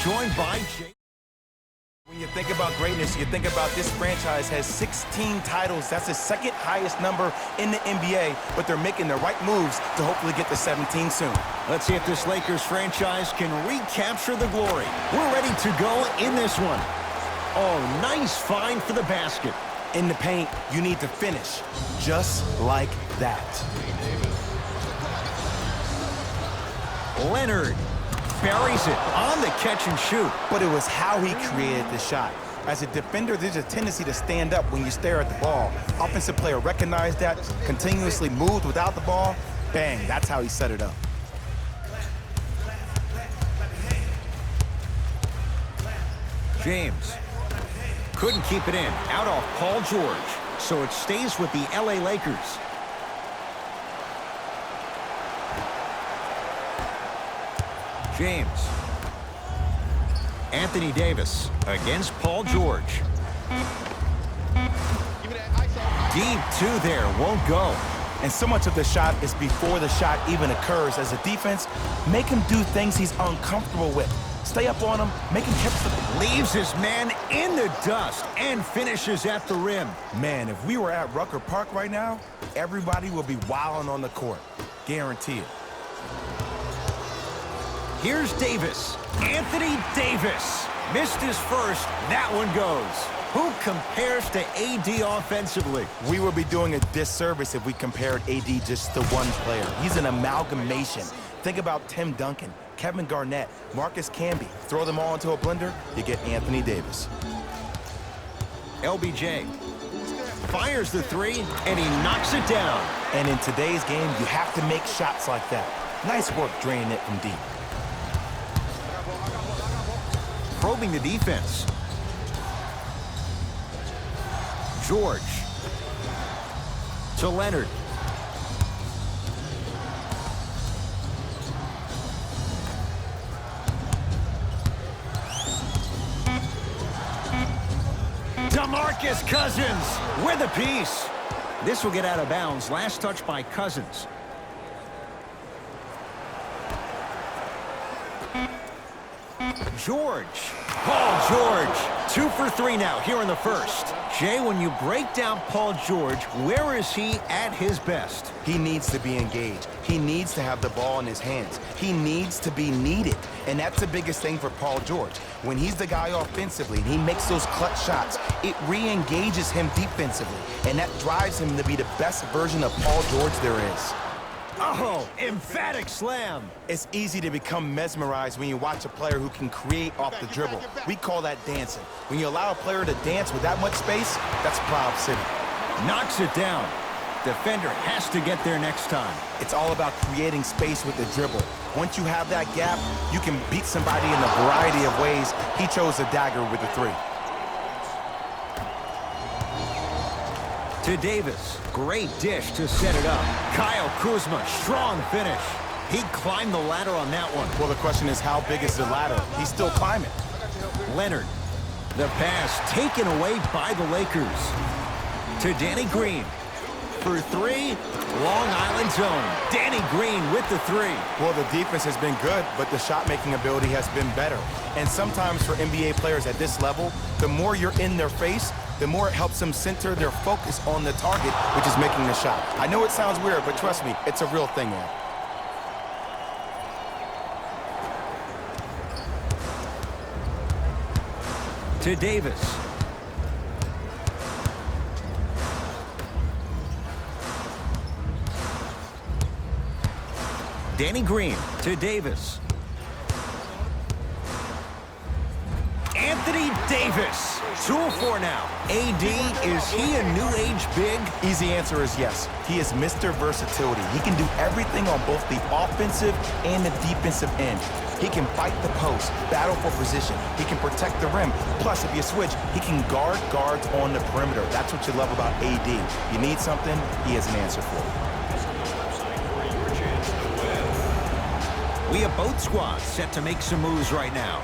joined by Jay. When you think about greatness, you think about this franchise has 16 titles. That's the second highest number in the NBA, but they're making the right moves to hopefully get to 17 soon. Let's see if this Lakers franchise can recapture the glory. We're ready to go in this one. Oh, nice find for the basket. In the paint, you need to finish just like that. Leonard buries it on the catch and shoot. But it was how he created the shot. As a defender, there's a tendency to stand up when you stare at the ball. Offensive player recognized that, continuously moved without the ball. Bang, that's how he set it up. James couldn't keep it in. Out off Paul George. So it stays with the LA Lakers. James. Anthony Davis against Paul George. Deep two there, won't go. And so much of the shot is before the shot even occurs. As a defense, make him do things he's uncomfortable with. Stay up on him, make him catch the... Leaves his man in the dust and finishes at the rim. Man, if we were at Rucker Park right now, everybody would be wilding on the court. Guarantee it. Here's Davis. Anthony Davis. Missed his first. That one goes. Who compares to AD offensively? We would be doing a disservice if we compared AD just to one player. He's an amalgamation. Think about Tim Duncan, Kevin Garnett, Marcus Camby. Throw them all into a blender, you get Anthony Davis. LBJ fires the three, and he knocks it down. And in today's game, you have to make shots like that. Nice work draining it from deep. Probing the defense. George to Leonard. DeMarcus Cousins with a piece. This will get out of bounds. Last touch by Cousins. George. Paul George. 2 for 3 now here in the first. Jay, when you break down Paul George, where is he at his best? He needs to be engaged. He needs to have the ball in his hands. He needs to be needed. And that's the biggest thing for Paul George. When he's the guy offensively and he makes those clutch shots, it re-engages him defensively. And that drives him to be the best version of Paul George there is. Oh, emphatic slam. It's easy to become mesmerized when you watch a player who can create off the dribble. We call that dancing. When you allow a player to dance with that much space, that's Proud City. Knocks it down. Defender has to get there next time. It's all about creating space with the dribble. Once you have that gap, you can beat somebody in a variety of ways. He chose the dagger with the three. To Davis. Great dish to set it up. Kyle Kuzma, strong finish. He climbed the ladder on that one. Well, the question is, how big is the ladder? He's still climbing. Leonard. The pass taken away by the Lakers. To Danny Green. For three, Long Island zone. Danny Green with the three. Well, the defense has been good, but the shot-making ability has been better. And sometimes for NBA players at this level, the more you're in their face, the more it helps them center their focus on the target, which is making the shot. I know it sounds weird, but trust me, it's a real thing, man. To Davis. Danny Green to Davis. Anthony Davis. 2 of 4 now. AD, is he a new age big? Easy answer is yes. He is Mr. Versatility. He can do everything on both the offensive and the defensive end. He can fight the post, battle for position. He can protect the rim. Plus, if you switch, he can guard guards on the perimeter. That's what you love about AD. You need something, he has an answer for it. We have both squads set to make some moves right now.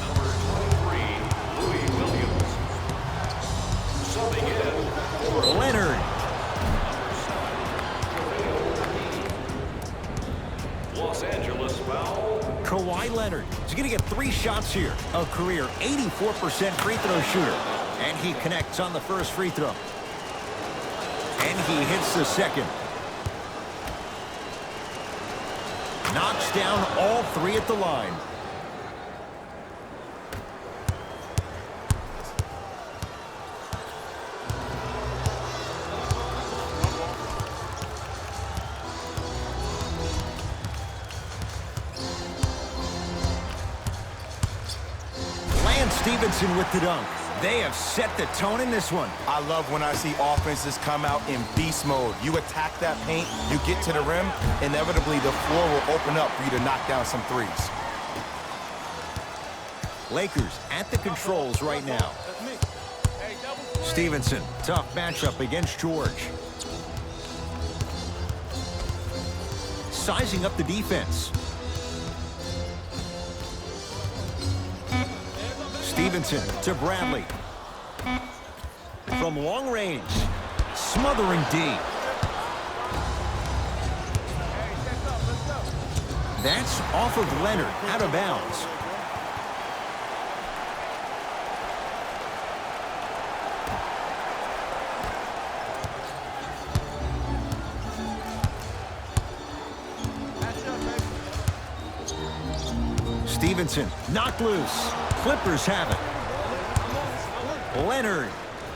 Number 23, Louis Williams. Subbing in. Leonard. Los Angeles foul. Kawhi Kawhi Leonard. He's going to get 3 shots here. A career 84% free throw shooter. And he connects on the first free throw. And he hits the second. Knocks down all 3 at the line. Stevenson with the dunk. They have set the tone in this one. I love when I see offenses come out in beast mode. You attack that paint, you get to the rim, inevitably the floor will open up for you to knock down some threes. Lakers at the controls right now. Stevenson, tough matchup against George. Sizing up the defense. Stevenson to Bradley. From long range, smothering D. That's off of Leonard, out of bounds. Stevenson knocked loose. Clippers have it. Leonard.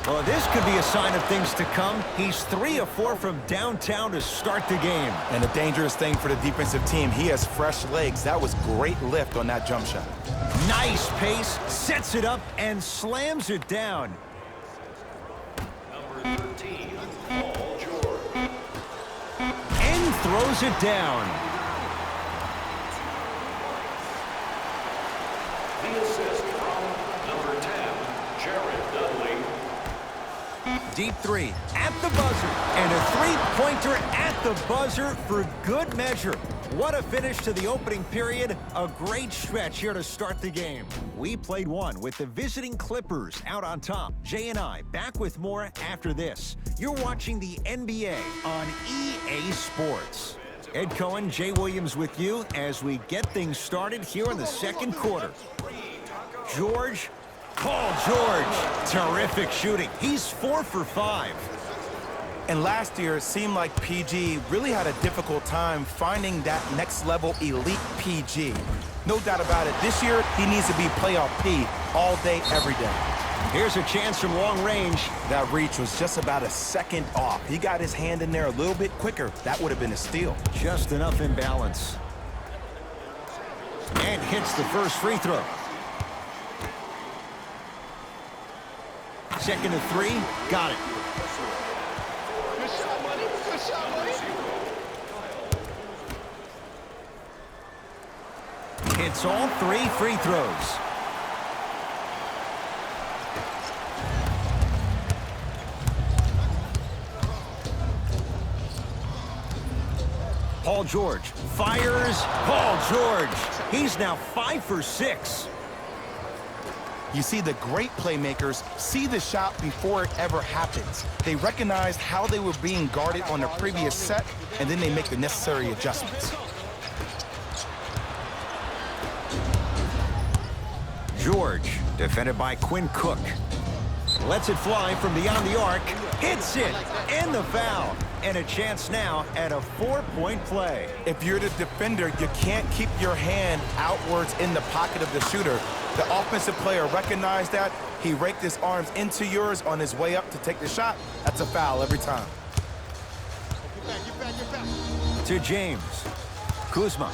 Well, this could be a sign of things to come. He's 3 of 4 from downtown to start the game. And a dangerous thing for the defensive team, he has fresh legs. That was great lift on that jump shot. Nice pace, sets it up, and slams it down. Number 13, Paul George. And throws it down. The assist from number 10, Jared Dudley. Deep 3 at the buzzer. And a 3-pointer at the buzzer for good measure. What a finish to the opening period. A great stretch here to start the game. We played one with the visiting Clippers out on top. Jay and I back with more after this. You're watching the NBA on EA Sports. Ed Cohen, Jay Williams with you as we get things started here in the second quarter. George, Paul George, terrific shooting. He's 4 for 5. And last year, it seemed like PG really had a difficult time finding that next level elite PG. No doubt about it, this year, he needs to be playoff P all day, every day. Here's a chance from long range. That reach was just about a second off. He got his hand in there a little bit quicker. That would have been a steal. Just enough imbalance. And hits the first free throw. Second to 3, got it. Hits all 3 free throws. Paul George fires. Paul George. He's now 5 for 6. You see, the great playmakers see the shot before it ever happens. They recognize how they were being guarded on the previous set, and then they make the necessary adjustments. George, defended by Quinn Cook. Lets it fly from beyond the arc. Hits it. And the foul. And a chance now at a 4-point play. If you're the defender, you can't keep your hand outwards in the pocket of the shooter. The offensive player recognized that. He raked his arms into yours on his way up to take the shot. That's a foul every time. To James. Kuzma.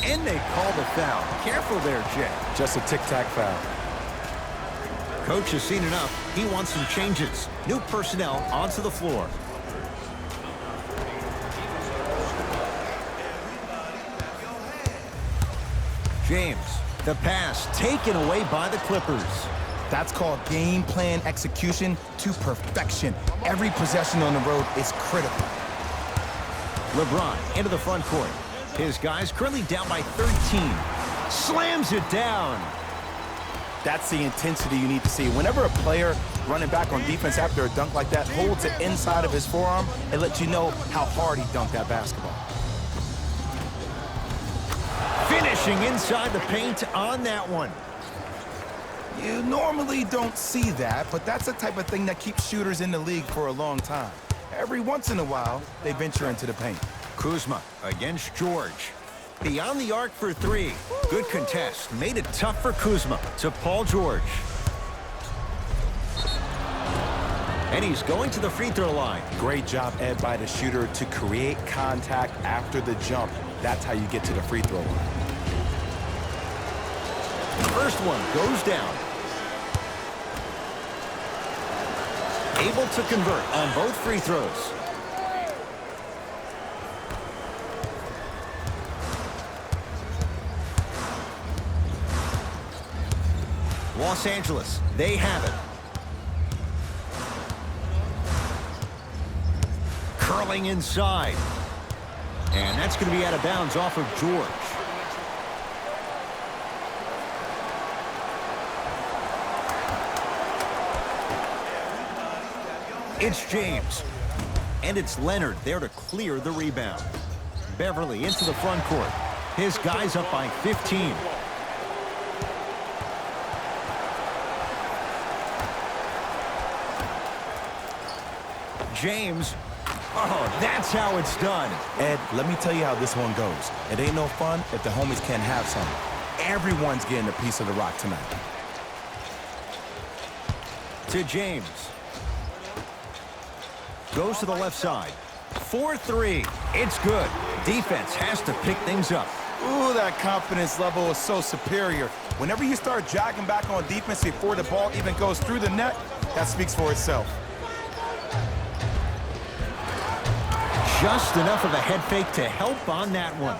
And they call the foul. Careful there, Jay. Just a tic-tac foul. Coach has seen enough. He wants some changes. New personnel onto the floor. James, the pass taken away by the Clippers. That's called game plan execution to perfection. Every possession on the road is critical. LeBron into the front court. His guys currently down by 13. Slams it down. That's the intensity you need to see. Whenever a player Running back on defense after a dunk like that holds it inside of his forearm and lets you know how hard he dunked that basketball. Finishing inside the paint on that one. You normally don't see that, but that's the type of thing that keeps shooters in the league for a long time. Every once in a while, they venture into the paint. Kuzma against George. Beyond the arc for three. Good contest. Made it tough for Kuzma to Paul George. And he's going to the free throw line. Great job, Ed, by the shooter to create contact after the jump. That's how you get to the free throw line. First one goes down. Able to convert on both free throws. Los Angeles, they have it. Curling inside. And that's going to be out of bounds off of George. It's James. And it's Leonard there to clear the rebound. Beverly into the front court. His guy's up by 15. James. Oh, that's how it's done. Ed, let me tell you how this one goes. It ain't no fun if the homies can't have some. Everyone's getting a piece of the rock tonight. To James. Goes to the left side. 4-3. It's good. Defense has to pick things up. Ooh, that confidence level is so superior. Whenever you start jogging back on defense before the ball even goes through the net, that speaks for itself. Just enough of a head fake to help on that one.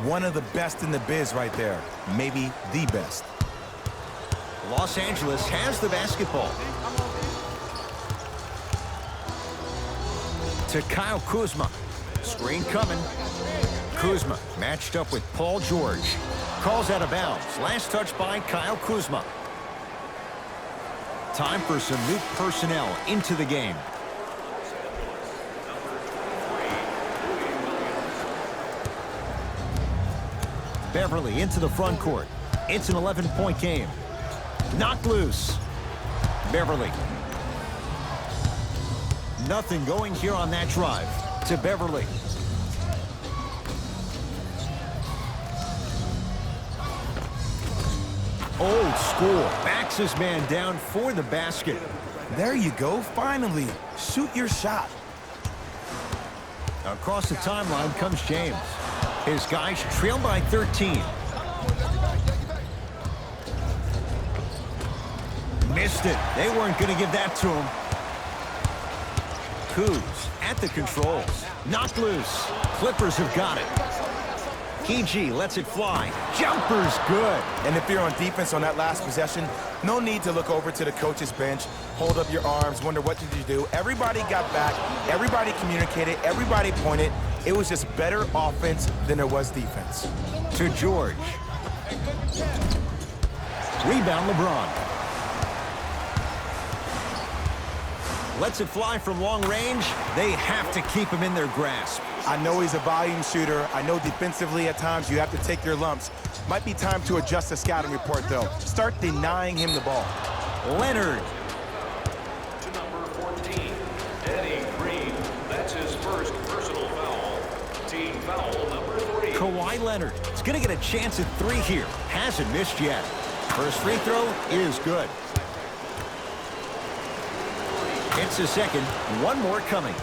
One of the best in the biz right there. Maybe the best. Los Angeles has the basketball. To Kyle Kuzma. Screen coming. Kuzma matched up with Paul George. Calls out of bounds. Last touch by Kyle Kuzma. Time for some new personnel into the game. Beverly into the front court. It's an 11-point game. Knocked loose. Beverly. Nothing going here on that drive. To Beverly. Old school. Backs his man down for the basket. There you go. Finally. Shoot your shot. Across the timeline comes James. His guys trail by 13. Missed it. They weren't going to give that to him. Kuz at the controls. Knocked loose. Clippers have got it. PG lets it fly. Jumper's good. And if you're on defense on that last possession, no need to look over to the coach's bench, hold up your arms, wonder what did you do. Everybody got back. Everybody communicated. Everybody pointed. It was just better offense than there was defense. To George. Rebound LeBron. Lets it fly from long range. They have to keep him in their grasp. I know he's a volume shooter. I know defensively at times you have to take your lumps. Might be time to adjust the scouting report, though. Start denying him the ball. Leonard. To number 14, Danny Green. That's his first personal foul. Team foul number 3. Kawhi Leonard is going to get a chance at 3 here. Hasn't missed yet. First free throw is good. It's a second. One more coming.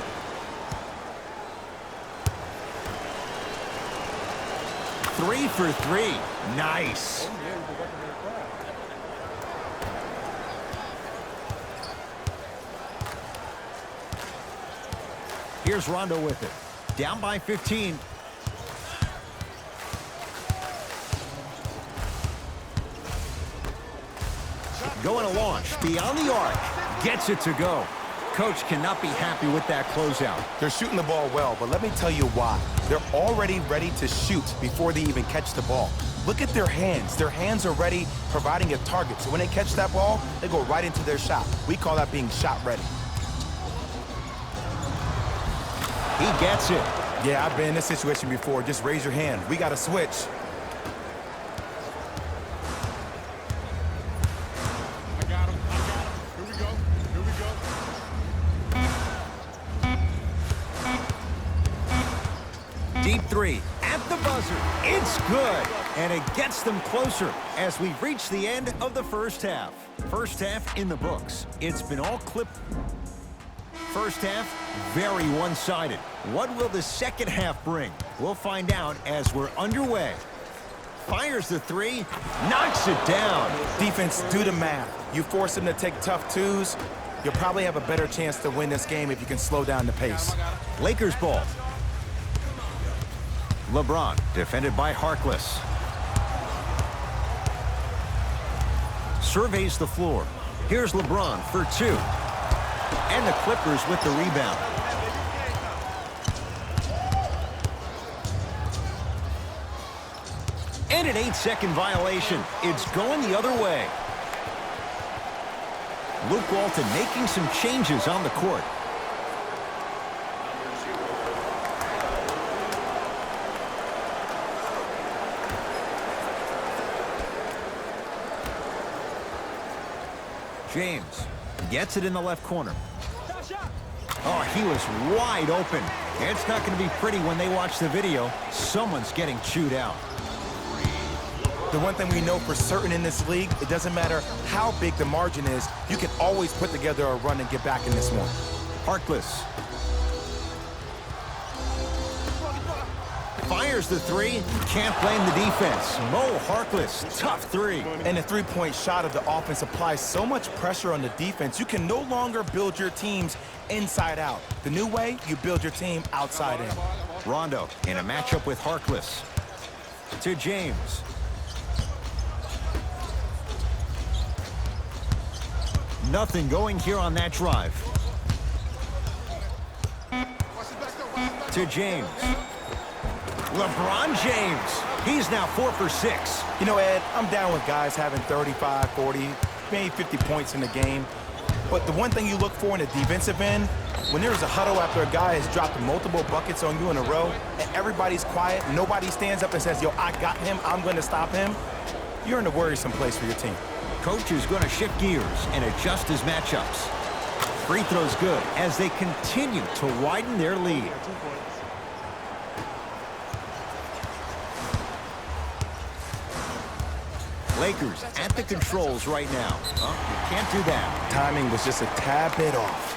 Three for 3. Nice. Here's Rondo with it. Down by 15. Going to launch. Beyond the arc. Gets it to go. coach cannot be happy with that closeout. They're shooting the ball well, but let me tell you why. They're already ready to shoot before they even catch the ball. Look at their hands. Their hands are ready, providing a target. So when they catch that ball, they go right into their shot. We call that being shot ready. He gets it. Yeah, I've been in this situation before. Just raise your hand. We got to switch. I got him. Here we go. Deep three at the buzzer. It's good. And it gets them closer as we reach the end of the first half. First half in the books. It's been all clip. First half, very one-sided. What will the second half bring? We'll find out as we're underway. Fires the three, knocks it down. Defense, do the math. You force them to take tough twos, you'll probably have a better chance to win this game if you can slow down the pace. Lakers ball. LeBron, defended by Harkless. Surveys the floor. Here's LeBron for two. And the Clippers with the rebound. And an 8-second violation. It's going the other way. Luke Walton making some changes on the court. James gets it in the left corner. Oh, he was wide open. It's not going to be pretty when they watch the video. Someone's getting chewed out. The one thing we know for certain in this league, it doesn't matter how big the margin is, you can always put together a run and get back in this one. Harkless. Fires the three. Can't blame the defense. Mo Harkless, tough three. And the three-point shot of the offense applies so much pressure on the defense, you can no longer build your teams inside out. The new way, you build your team outside in. Rondo in a matchup with Harkless. To James. Nothing going here on that drive. To James. LeBron James. He's now 4 for 6. You know, Ed, I'm down with guys having 35, 40, maybe 50 points in the game. But the one thing you look for in the defensive end, when there's a huddle after a guy has dropped multiple buckets on you in a row, and everybody's quiet, nobody stands up and says, yo, I got him, I'm going to stop him, you're in a worrisome place for your team. Coach is going to shift gears and adjust his matchups. Free throws good as they continue to widen their lead. Lakers at the controls right now. You can't do that. Timing was just a tad bit off.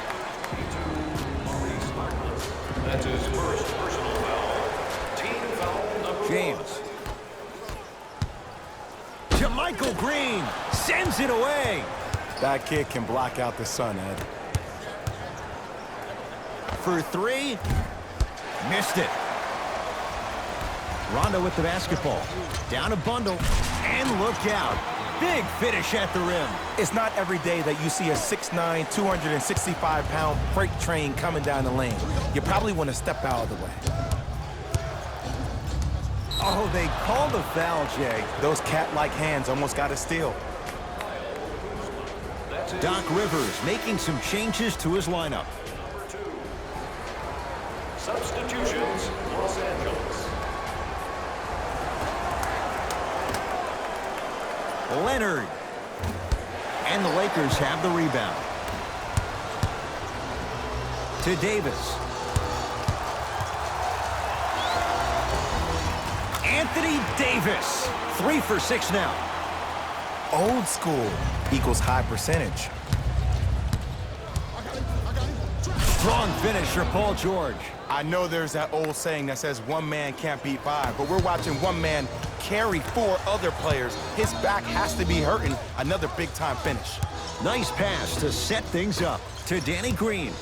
That's his first personal foul. Team foul number James. To Michael Green. Sends it away. That kid can block out the sun, Ed. For three. Missed it. Rondo with the basketball. Down a bundle. And look out. Big finish at the rim. It's not every day that you see a 6'9", 265-pound freight train coming down the lane. You probably want to step out of the way. Oh, they called the foul, Jay. Those cat-like hands almost got a steal. Doc Rivers making some changes to his lineup. number 2. Substitutions, Los Angeles. Leonard. And the Lakers have the rebound. To Davis. Anthony Davis. 3 for 6 now. Old school equals high percentage. Strong finish for Paul George. I know there's that old saying that says one man can't beat five, but we're watching one man carry 4 other players. His back has to be hurting. Another big-time finish. Nice pass to set things up to Danny Green.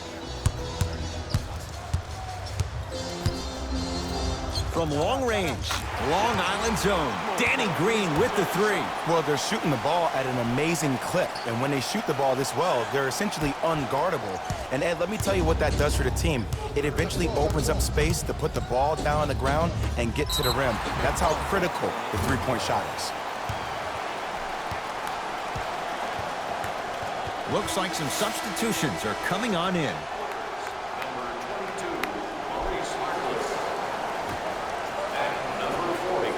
from long range. Long Island zone. Danny Green with the three. Well, they're shooting the ball at an amazing clip. And when they shoot the ball this well, they're essentially unguardable. And Ed, let me tell you what that does for the team. It eventually opens up space to put the ball down on the ground and get to the rim. That's how critical the three-point shot is. Looks like some substitutions are coming on in. Number 22, Maurice Harkless. And number 40,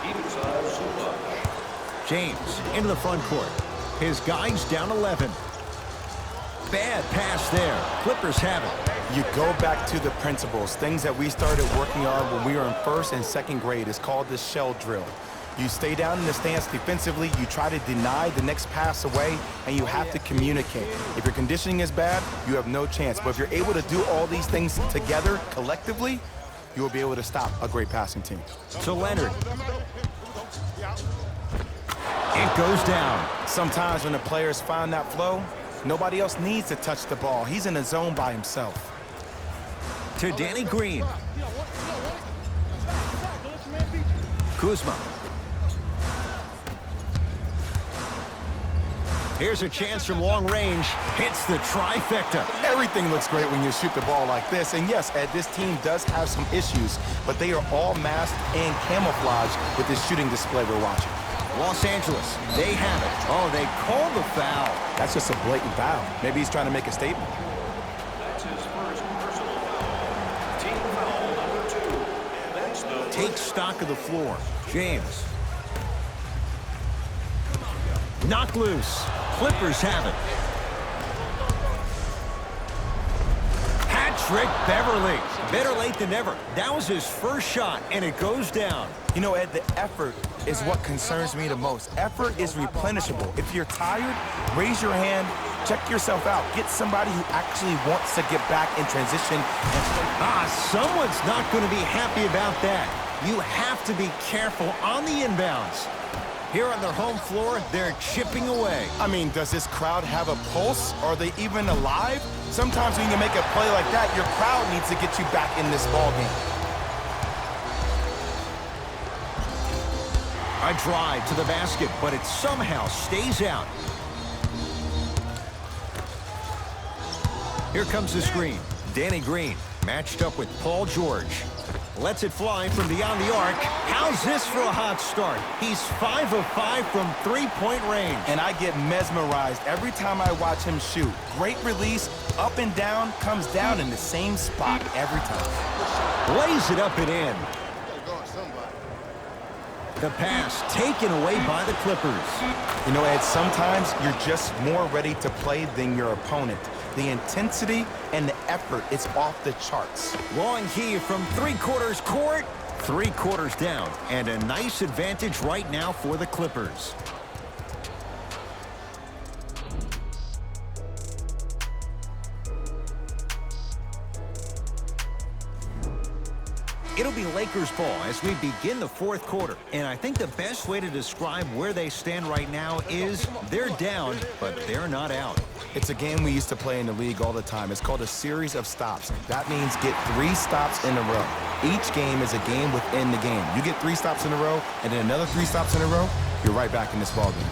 Ibsa Zubac. James into the front court. His guy's down 11. Bad pass there. Clippers have it. You go back to the principles, things that we started working on when we were in first and second grade. It's called the shell drill. You stay down in the stance defensively, you try to deny the next pass away, and you have to communicate. If your conditioning is bad, you have no chance. But if you're able to do all these things together, collectively, you will be able to stop a great passing team. To Leonard. It goes down. Sometimes when the players find that flow, nobody else needs to touch the ball. He's in a zone by himself. To Danny Green. Kuzma. Here's a chance from long range. Hits the trifecta. Everything looks great when you shoot the ball like this. And yes, Ed, this team does have some issues, but they are all masked and camouflaged with this shooting display we're watching. Los Angeles, they have it. Oh, they called the foul. That's just a blatant foul. Maybe he's trying to make a statement. That's his first personal foul. Team foul number 2. And that's the Take stock of the floor. James. Knocked loose. Clippers have it. Patrick Beverly. Better late than never. That was his first shot, and it goes down. You know, Ed, the effort is what concerns me the most. Effort is replenishable. If you're tired, raise your hand, check yourself out. Get somebody who actually wants to get back in transition. Someone's not going to be happy about that. You have to be careful on the inbounds. Here on their home floor, they're chipping away. I mean, does this crowd have a pulse? Are they even alive? Sometimes when you make a play like that, your crowd needs to get you back in this ball game. A drive to the basket, but it somehow stays out. Here comes the screen. Danny Green matched up with Paul George. Lets it fly from beyond the arc. How's this for a hot start? He's 5 of 5 from three-point range. And I get mesmerized every time I watch him shoot. Great release, up and down, comes down in the same spot every time. Lays it up and in. The pass taken away by the Clippers. You know, Ed, sometimes you're just more ready to play than your opponent. The intensity and the effort is off the charts. Long heave from three-quarters court. 3 quarters down. And a nice advantage right now for the Clippers. It'll be Lakers ball as we begin the 4th quarter. And I think the best way to describe where they stand right now is they're down, but they're not out. It's a game we used to play in the league all the time. It's called a series of stops. That means get 3 stops in a row. Each game is a game within the game. You get 3 stops in a row, and then another 3 stops in a row, you're right back in this ball game.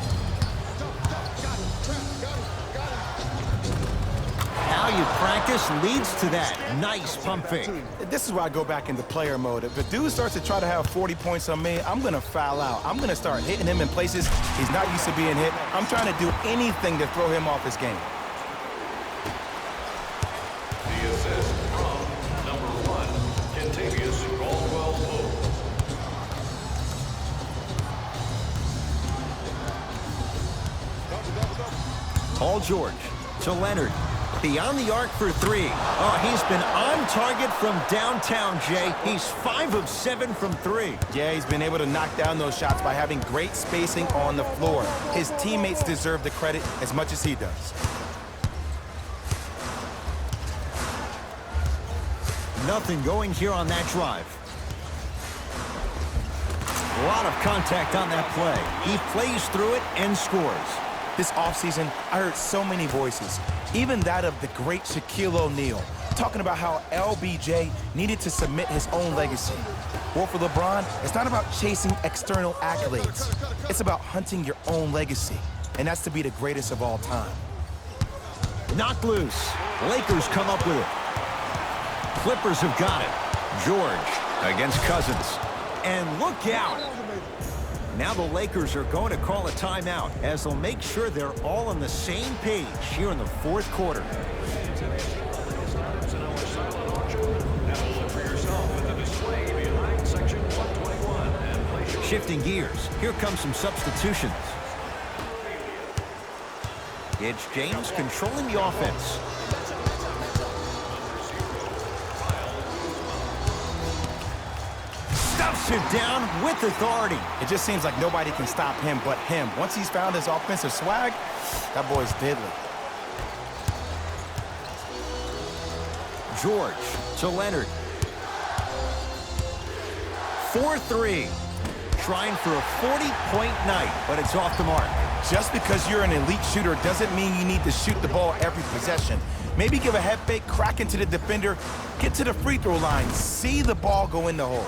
How you practice leads to that. Nice pump fake. This is where I go back into player mode. If the dude starts to try to have 40 points on me, I'm going to foul out. I'm going to start hitting him in places he's not used to being hit. I'm trying to do anything to throw him off his game. The assist from number 1, Kentavious Caldwell-Pope. Paul George to Leonard. Beyond the arc for 3. Oh, he's been on target from downtown, Jay. He's 5 of 7 from 3. Yeah, he's been able to knock down those shots by having great spacing on the floor. His teammates deserve the credit as much as he does. Nothing going here on that drive. A lot of contact on that play. He plays through it and scores. This offseason, I heard so many voices, even that of the great Shaquille O'Neal. talking about how LBJ needed to submit his own legacy. Well, for LeBron, it's not about chasing external accolades. It's about hunting your own legacy, and that's to be the greatest of all time. Knocked loose. Lakers come up with it. Clippers have got it. George against Cousins. And look out. Now the Lakers are going to call a timeout as they'll make sure they're all on the same page here in the fourth quarter. Shifting gears, here come some substitutions. It's James controlling the offense. Stuffs it down with authority. It just seems like nobody can stop him but him. Once he's found his offensive swag, that boy's deadly. George to Leonard. 4-3. Trying for a 40-point night, but it's off the mark. Just because you're an elite shooter doesn't mean you need to shoot the ball every possession. Maybe give a head fake, crack into the defender, get to the free throw line, see the ball go in the hole.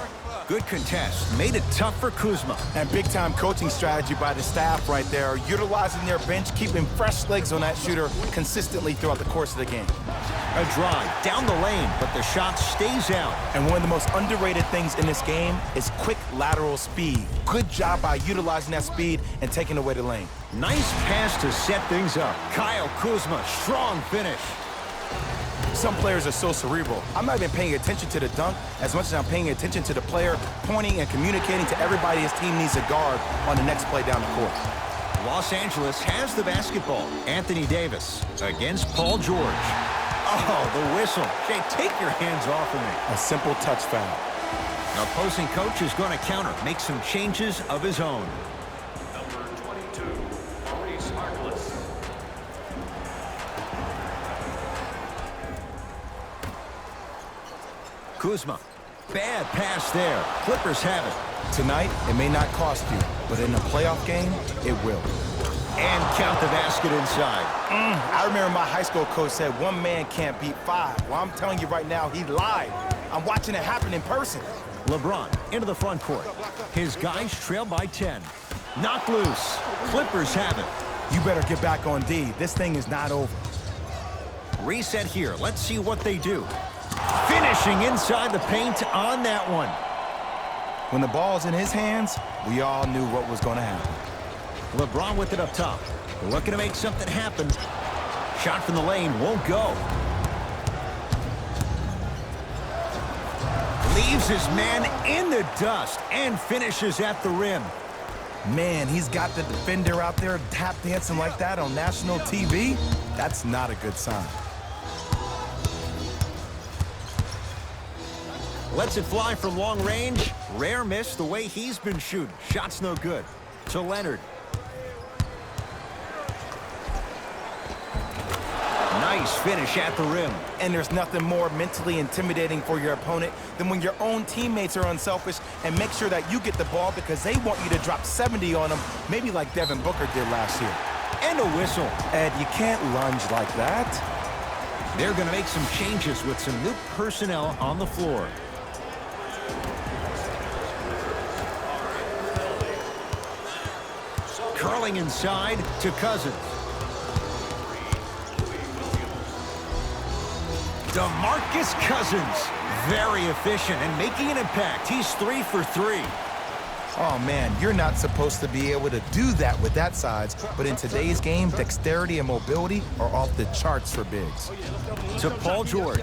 Good contest. Made it tough for Kuzma. And big-time coaching strategy by the staff right there, utilizing their bench, keeping fresh legs on that shooter consistently throughout the course of the game. A drive down the lane, but the shot stays out. And one of the most underrated things in this game is quick lateral speed. Good job by utilizing that speed and taking away the lane. Nice pass to set things up. Kyle Kuzma, strong finish. Some players are so cerebral. I'm not even paying attention to the dunk as much as I'm paying attention to the player, pointing and communicating to everybody his team needs a guard on the next play down the court. Los Angeles has the basketball. Anthony Davis against Paul George. Oh, the whistle. Jay, take your hands off of me. A simple touch foul. Opposing coach is going to counter, make some changes of his own. Number 22, Maurice Harkless. Kuzma. Bad pass there. Clippers have it. Tonight, it may not cost you, but in a playoff game, it will. And count the basket inside. I remember my high school coach said one man can't beat five. Well, I'm telling you right now, he lied. I'm watching it happen in person. LeBron into the front court. His guys trail by 10. Knocked loose. Clippers have it. You better get back on D. This thing is not over. Reset here. Let's see what they do. Finishing inside the paint on that one. When the ball's in his hands, we all knew what was going to happen. LeBron with it up top. Looking to make something happen. Shot from the lane won't go. Leaves his man in the dust and finishes at the rim. Man, he's got the defender out there tap dancing like that on national TV. That's not a good sign. Lets it fly from long range. Rare miss the way he's been shooting. Shot's no good. To Leonard. Nice finish at the rim. And there's nothing more mentally intimidating for your opponent than when your own teammates are unselfish and make sure that you get the ball because they want you to drop 70 on them, maybe like Devin Booker did last year. And a whistle. Ed, you can't lunge like that. They're going to make some changes with some new personnel on the floor. Curling inside to Cousins. DeMarcus Cousins, very efficient and making an impact. He's 3 for 3. Oh, man, you're not supposed to be able to do that with that size, but in today's game, dexterity and mobility are off the charts for bigs. To Paul George.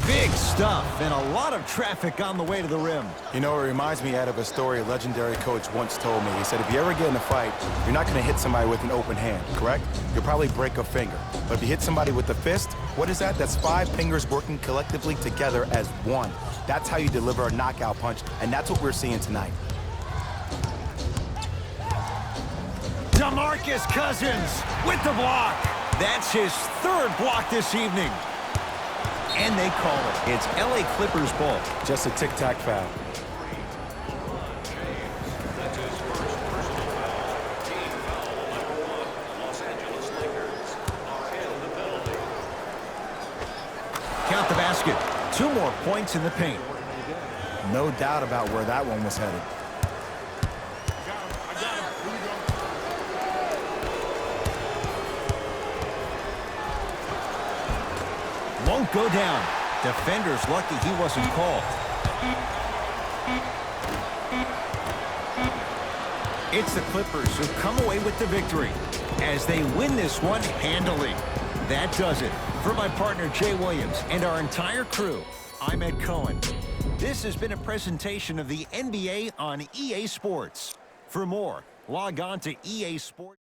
Big stuff and a lot of traffic on the way to the rim. You know, it reminds me out of a story a legendary coach once told me. He said, if you ever get in a fight, you're not going to hit somebody with an open hand, correct? You'll probably break a finger. But if you hit somebody with a fist, what is that? That's 5 fingers working collectively together as one. That's how you deliver a knockout punch, and that's what we're seeing tonight. DeMarcus Cousins with the block. That's his 3rd block this evening. And they call it. It's LA Clippers ball. Just a tic-tac foul. That's his first personal foul. Team foul number 1. Los Angeles Lakers are in the penalty. 2 more points in the paint. No doubt about where that one was headed. I got him. Here we go. Won't go down. Defender's lucky he wasn't called. It's the Clippers who come away with the victory as they win this one handily. That does it. For my partner Jay Williams and our entire crew, I'm Ed Cohen. This has been a presentation of the NBA on EA Sports. For more, log on to EA Sports.